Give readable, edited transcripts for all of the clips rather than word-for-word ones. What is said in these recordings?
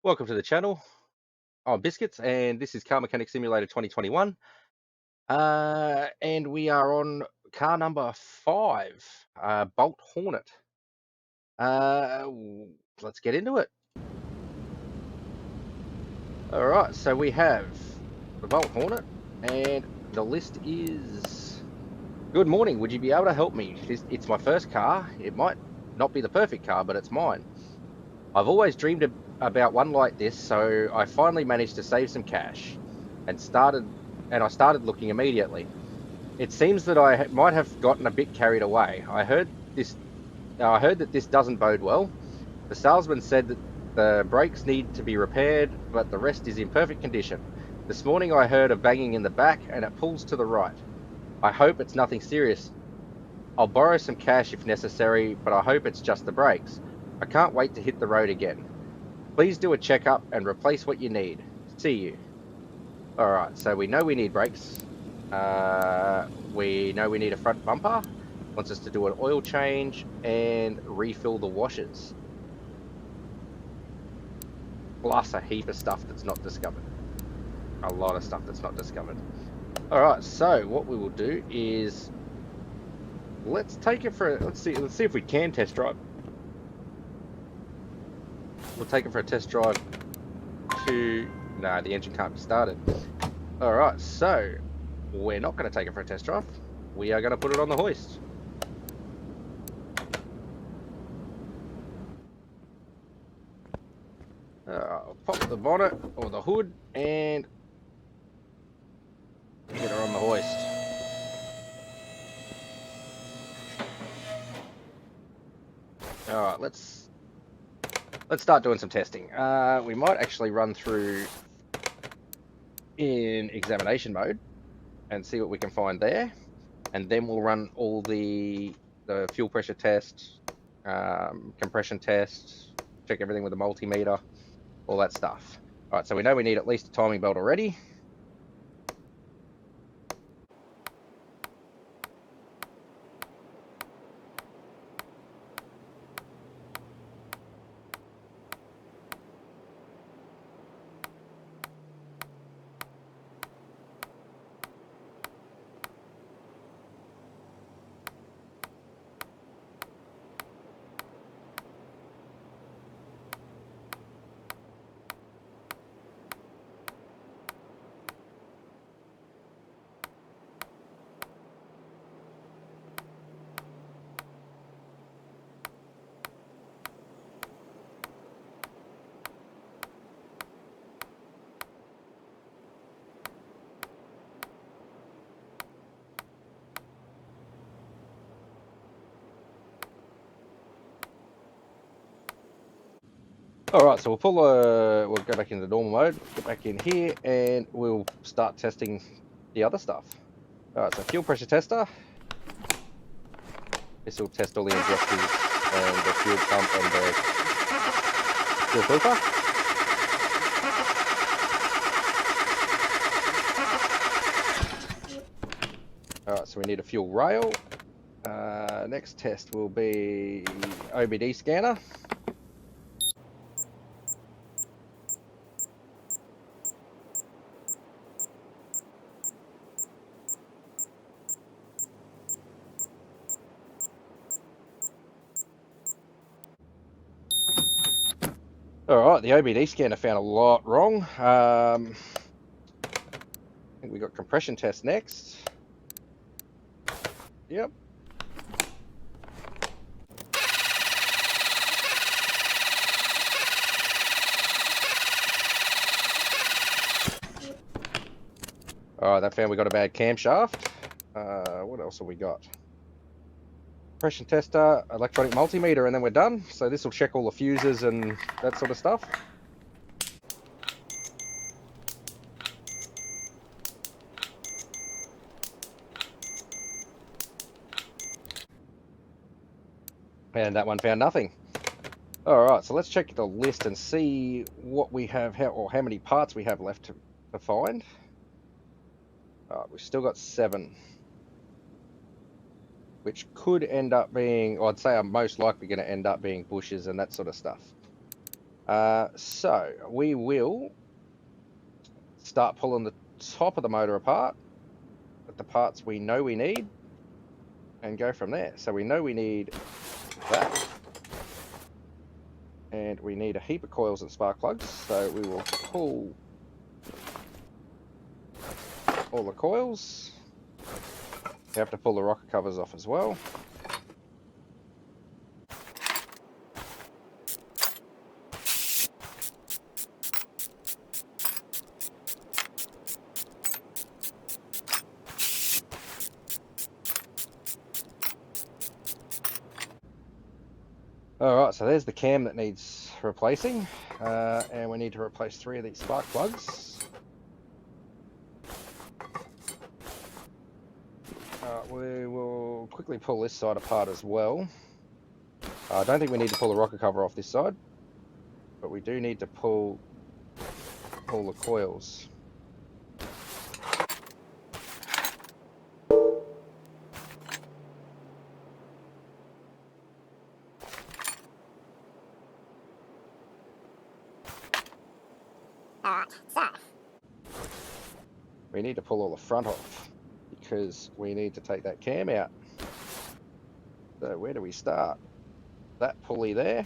Welcome to the channel. I'm Biscuits, and this is Car Mechanic Simulator 2021. And we are on car number 5, Bolt Hornet. Let's get into it. All right, so we have the Bolt Hornet, and the list is: Good morning. Would you be able to help me? It's my first car. It might not be the perfect car, but it's mine. I've always dreamed about one like this, so I finally managed to save some cash and I started looking immediately. It seems that I might have gotten a bit carried away. I heard that this doesn't bode well. The salesman said that the brakes need to be repaired, but the rest is in perfect condition. This morning I heard a banging in the back and it pulls to the right. I hope it's nothing serious. I'll borrow some cash if necessary, but I hope it's just the brakes. I can't wait to hit the road again. Please do a checkup and replace what you need. See you. All right, so we know we need brakes. We know we need a front bumper. Wants us to do an oil change and refill the washers. Plus a heap of stuff that's not discovered. A lot of stuff that's not discovered. All right, so what we will do is let's take it for let's see if we can test drive. We'll take it for a test drive to... No, the engine can't be started. Alright, so we're not going to take it for a test drive. We are going to put it on the hoist. I'll pop the bonnet or the hood and get her on the hoist. Alright, let's start doing some testing. We might actually run through in examination mode and see what we can find there, and then we'll run all the fuel pressure test, compression test, check everything with the multimeter, all that stuff. All right, so we know we need at least a timing belt already. All right, so we'll go back into normal mode, get back in here, and we'll start testing the other stuff. All right, so fuel pressure tester. This will test all the injectors and the fuel pump and the fuel filter. All right, so we need a fuel rail. Next test will be OBD scanner. All right, the OBD scanner found a lot wrong. I think we got compression test next. Yep. All right, that found we got a bad camshaft. What else have we got? Compression tester, electronic multimeter, and then we're done. So this will check all the fuses and that sort of stuff. And that one found nothing. Alright, so let's check the list and see what we have, how many parts we have left to find. We've still got 7. Which could end up being, or I'd say are most likely going to end up being bushes and that sort of stuff. So we will start pulling the top of the motor apart with the parts we know we need and go from there. So we know we need that, and we need a heap of coils and spark plugs, so we will pull all the coils. We have to pull the rocker covers off as well. Alright, so there's the cam that needs replacing, and we need to replace 3 of these spark plugs. We will quickly pull this side apart as well. I don't think we need to pull the rocker cover off this side, but we do need to pull the coils. Alright, so We need to pull all the front off because we need to take that cam out. So where do we start? That pulley there.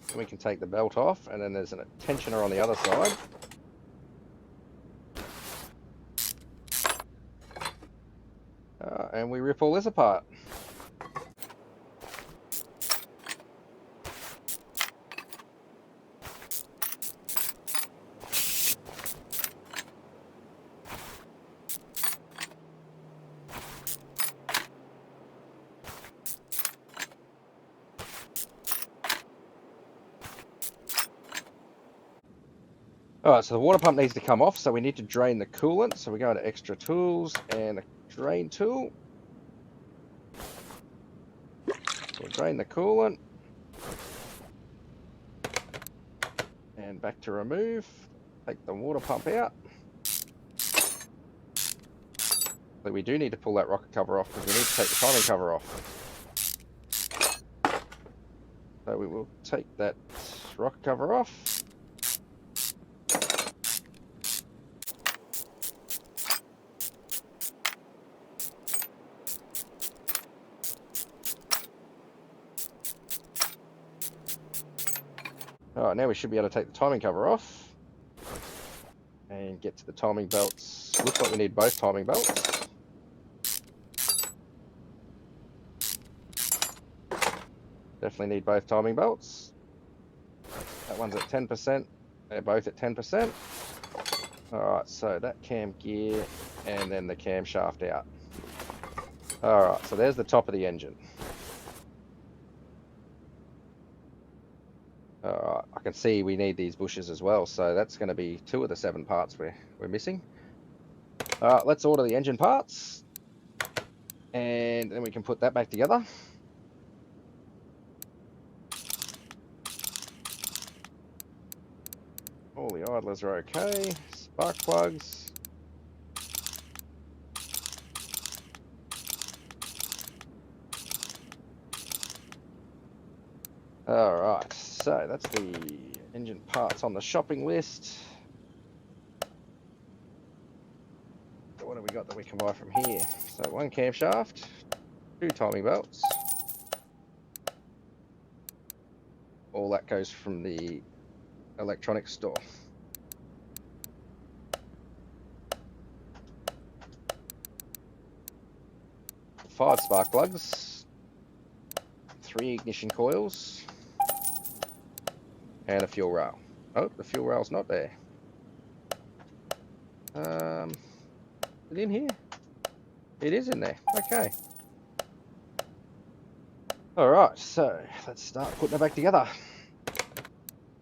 And we can take the belt off, and then there's a tensioner on the other side. And we rip all this apart. Alright, so the water pump needs to come off, so we need to drain the coolant. So we go into extra tools and a drain tool. We'll drain the coolant. And back to remove. Take the water pump out. So we do need to pull that rocker cover off because we need to take the timing cover off. So we will take that rocker cover off. Alright, now we should be able to take the timing cover off and get to the timing belts. Looks like we need both timing belts. Definitely need both timing belts. That one's at 10%. They're both at 10%. Alright, so that cam gear and then the camshaft out. Alright, so there's the top of the engine. I can see we need these bushes as well, so that's going to be 2 of the 7 parts we're missing. Let's order the engine parts, and then we can put that back together. All the idlers are okay. Spark plugs. Alright, so that's the engine parts on the shopping list. So what have we got that we can buy from here? So 1 camshaft, 2 timing belts. All that goes from the electronics store. Five spark plugs, 3 ignition coils, and a fuel rail. Oh, the fuel rail's not there. Is it in here? It is in there. Okay. Alright, so let's start putting it back together.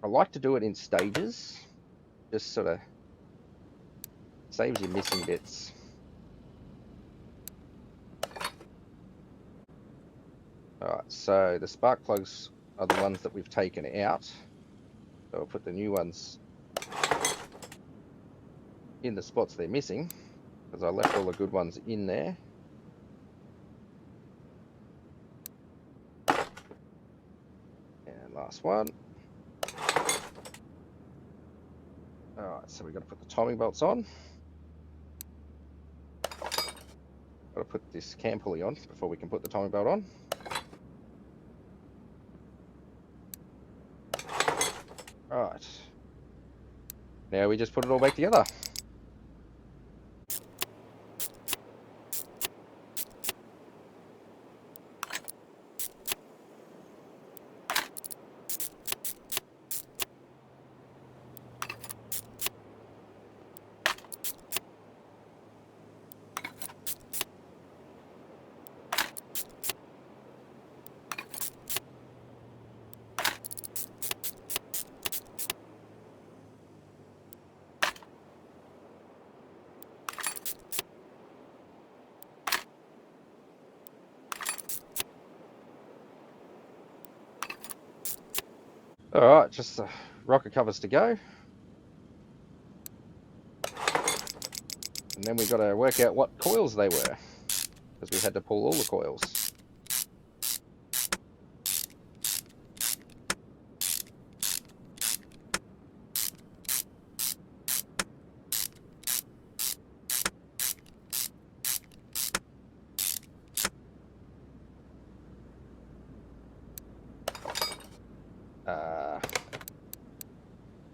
I like to do it in stages. Just sort of saves you missing bits. Alright, so the spark plugs are the ones that we've taken out. So we'll put the new ones in the spots they're missing, because I left all the good ones in there. And And last one. Alright, so we've got to put the timing belts on. Got to put this cam pulley on before we can put the timing belt on. Right. Now we just put it all back together. Alright, just the rocket covers to go. And then we've got to work out what coils they were, because we had to pull all the coils.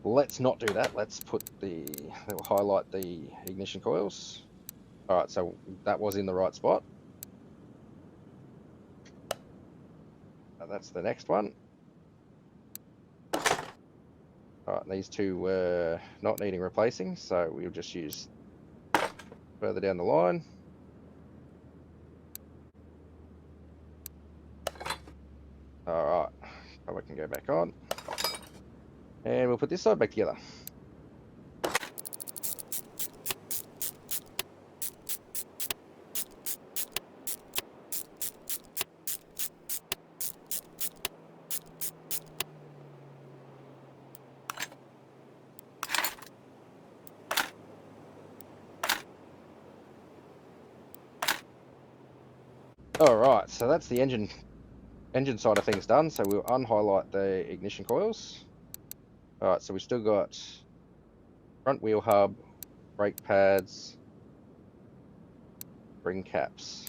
Let's not do that. Let's we'll highlight the ignition coils. Alright, so that was in the right spot. That's the next one. Alright, these two were not needing replacing, so we'll just use further down the line. Alright, so we can go back on. And we'll put this side back together. Alright, so that's the engine side of things done. So we'll unhighlight the ignition coils. Alright, so we've still got front wheel hub, brake pads, spring caps.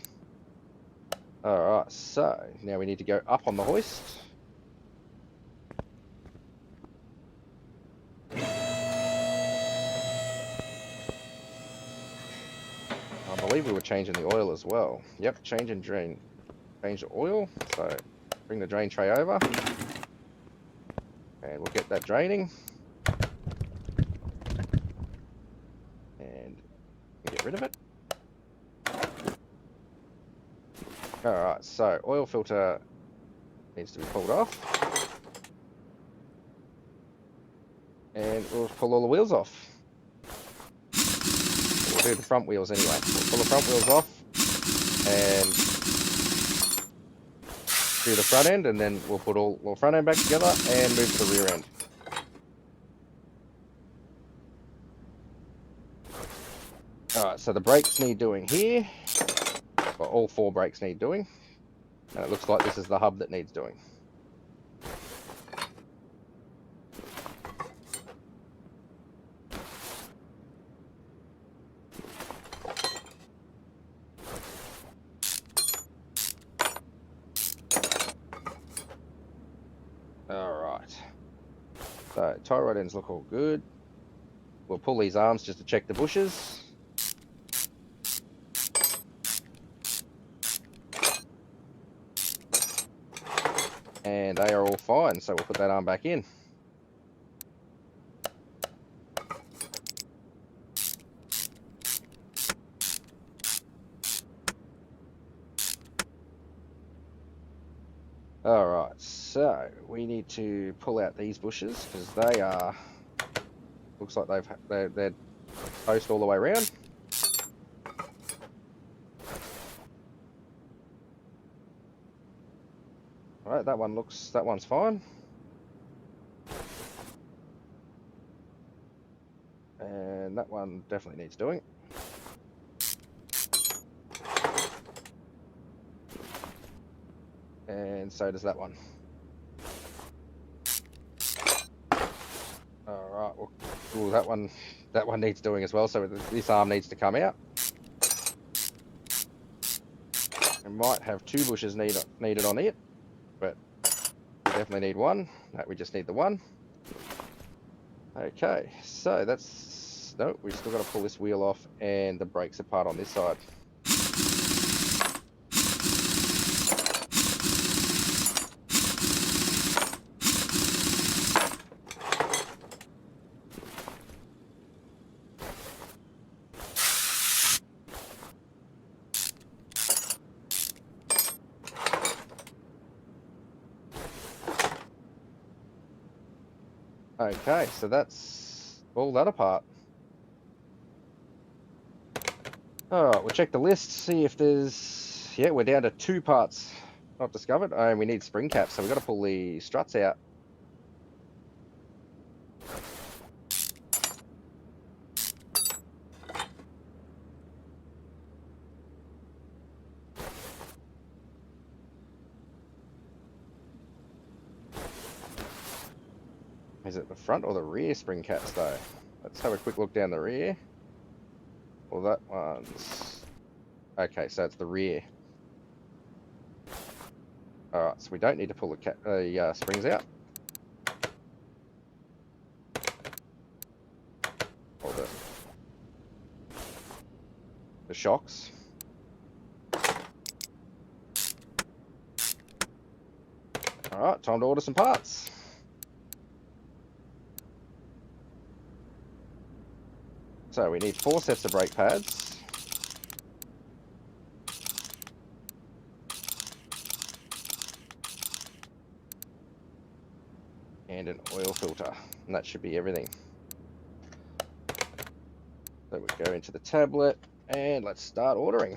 Alright, so now we need to go up on the hoist. I believe we were changing the oil as well. Yep, change the oil. So bring the drain tray over. And we'll get that draining. And get rid of it. Alright, so oil filter needs to be pulled off. And we'll pull all the wheels off. We'll do the front wheels anyway. We'll pull the front wheels off and do the front end, and then we'll put all the front end back together and move to the rear end. Alright, so the brakes need doing here. Well, all 4 brakes need doing. And it looks like this is the hub that needs doing. Alright. So tie rod ends look all good. We'll pull these arms just to check the bushes. And they are all fine, so we'll put that arm back in. Alright, so we need to pull out these bushes because they are, looks like they're post all the way around. Alright, that one's fine. And that one definitely needs doing. And so does that one. Ooh, that one needs doing as well. So this arm needs to come out. We might have 2 bushes needed on it, but we definitely need 1. No, we just need the 1. Okay, so that's no. We still got to pull this wheel off and the brakes apart on this side. Okay, so that's all that apart. Alright, we'll check the list, see if there's... Yeah, we're down to 2 parts not discovered. And we need spring caps, so we've got to pull the struts out. Is it the front or the rear spring caps, though? Let's have a quick look down the rear. Well, that one's... Okay, so it's the rear. Alright, so we don't need to pull the springs out. Or the shocks. Alright, time to order some parts. So we need 4 sets of brake pads. And an oil filter. And that should be everything. So we go into the tablet and let's start ordering.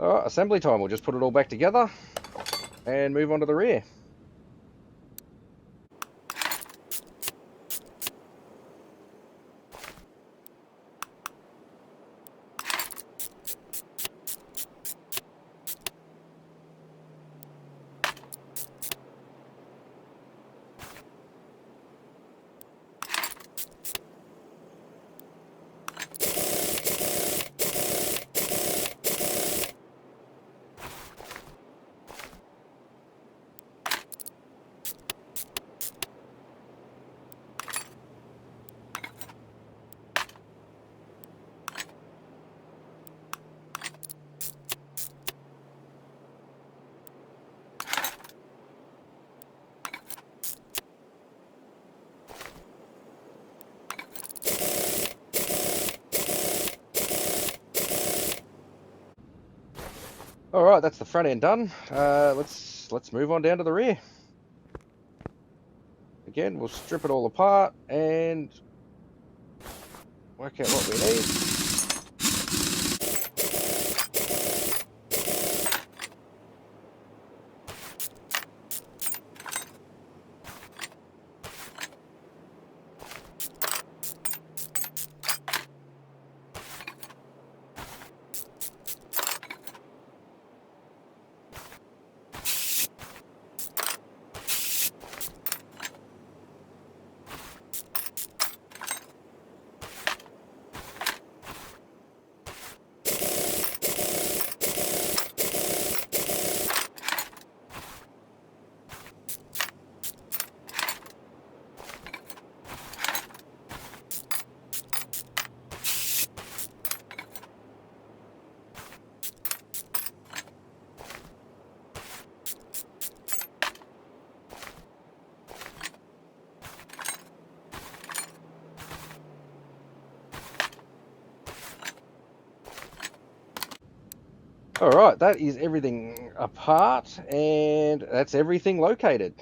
Alright, assembly time. We'll just put it all back together and move on to the rear. All right, that's the front end done. Let's move on down to the rear. Again, we'll strip it all apart and work out what we need. All right, that is everything apart, and that's everything located.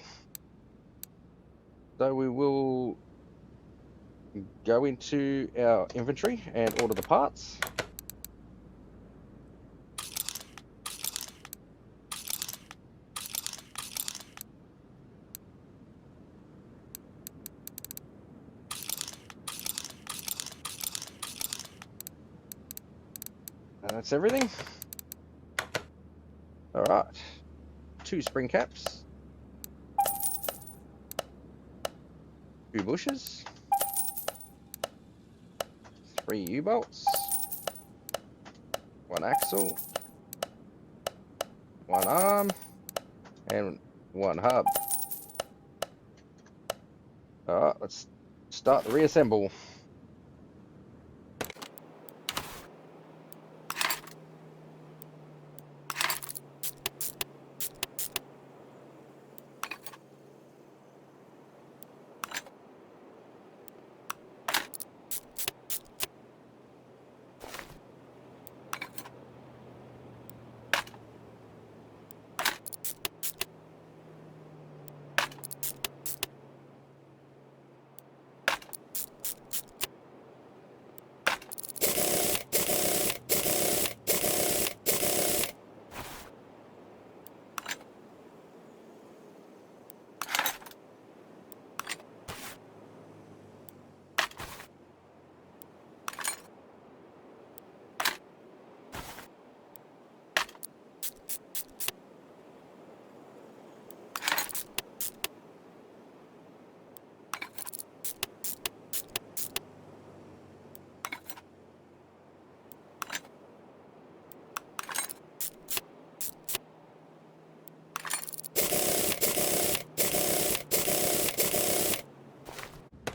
So we will go into our inventory and order the parts. That's everything. All right. 2 spring caps. 2 bushes. 3 U-bolts. 1 axle. 1 arm. And 1 hub. All right, let's start the reassemble.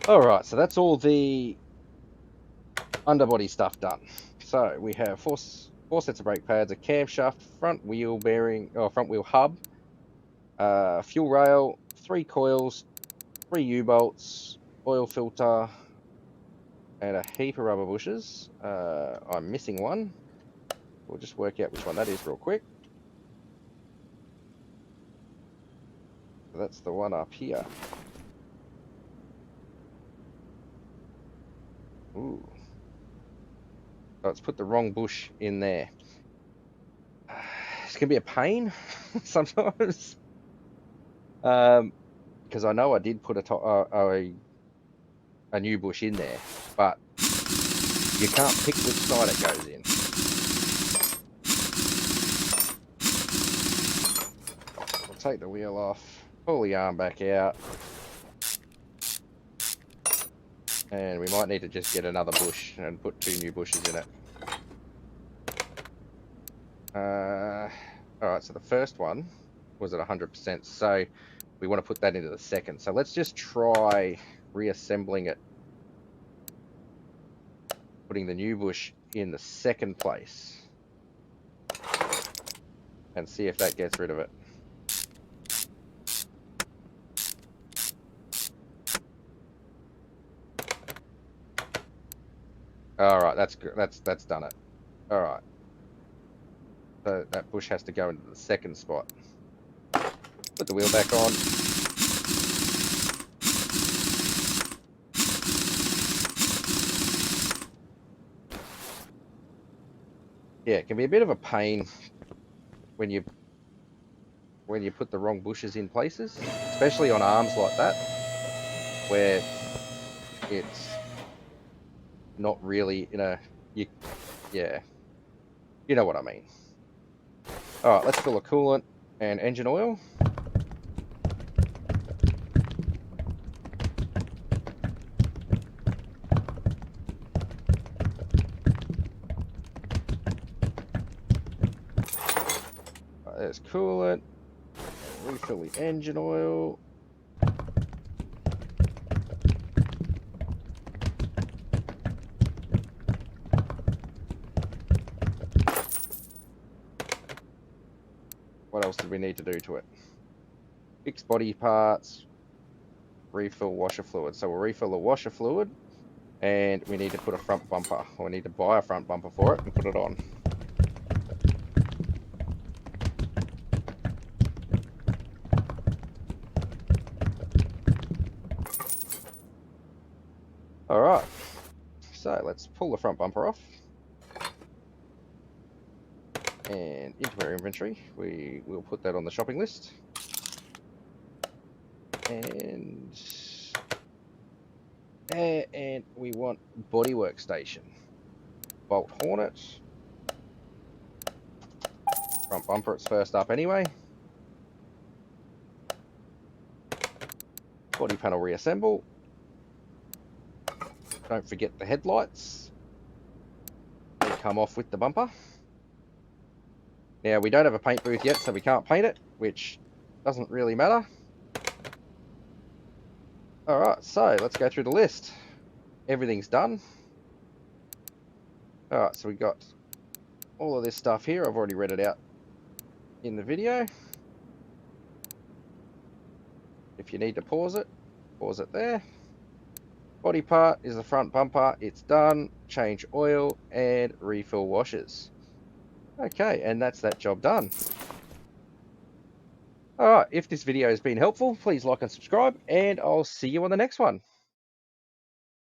Alright, so that's all the underbody stuff done. So we have four sets of brake pads, a camshaft, front wheel bearing, or front wheel hub, fuel rail, 3 coils, 3 U-bolts, oil filter, and a heap of rubber bushes. I'm missing one. We'll just work out which one that is real quick. So that's the one up here. Ooh. Oh, let's put the wrong bush in there. It's gonna be a pain sometimes. Because I know I did put a new bush in there, but you can't pick which side it goes in. I'll take the wheel off, pull the arm back out, and we might need to just get another bush and put 2 new bushes in it. Alright, so the first one was at 100%, so we want to put that into the second. So let's just try reassembling it, putting the new bush in the second place, and see if that gets rid of it. Alright, that's good. That's done it. Alright. So that bush has to go into the second spot. Put the wheel back on. Yeah, it can be a bit of a pain when you put the wrong bushes in places, especially on arms like that, where it's not really in a yeah, you know what I mean. All right, let's fill a coolant and engine oil. There's coolant. Refill the engine oil. What else did we need to do to it? Fix body parts. Refill washer fluid. So we'll refill the washer fluid, and we need to put a front bumper. Or we need to buy a front bumper for it and put it on. All right. So let's pull the front bumper off. And into our inventory, we will put that on the shopping list. And we want bodywork station. Bolt Hornet. Front bumper, it's first up anyway. Body panel reassemble. Don't forget the headlights. They come off with the bumper. Now, we don't have a paint booth yet, so we can't paint it, which doesn't really matter. Alright, so let's go through the list. Everything's done. Alright, so we got all of this stuff here. I've already read it out in the video. If you need to pause it there. Body part is the front bumper. It's done. Change oil and refill washers. Okay, and that's that job done. Alright, if this video has been helpful, please like and subscribe, and I'll see you on the next one.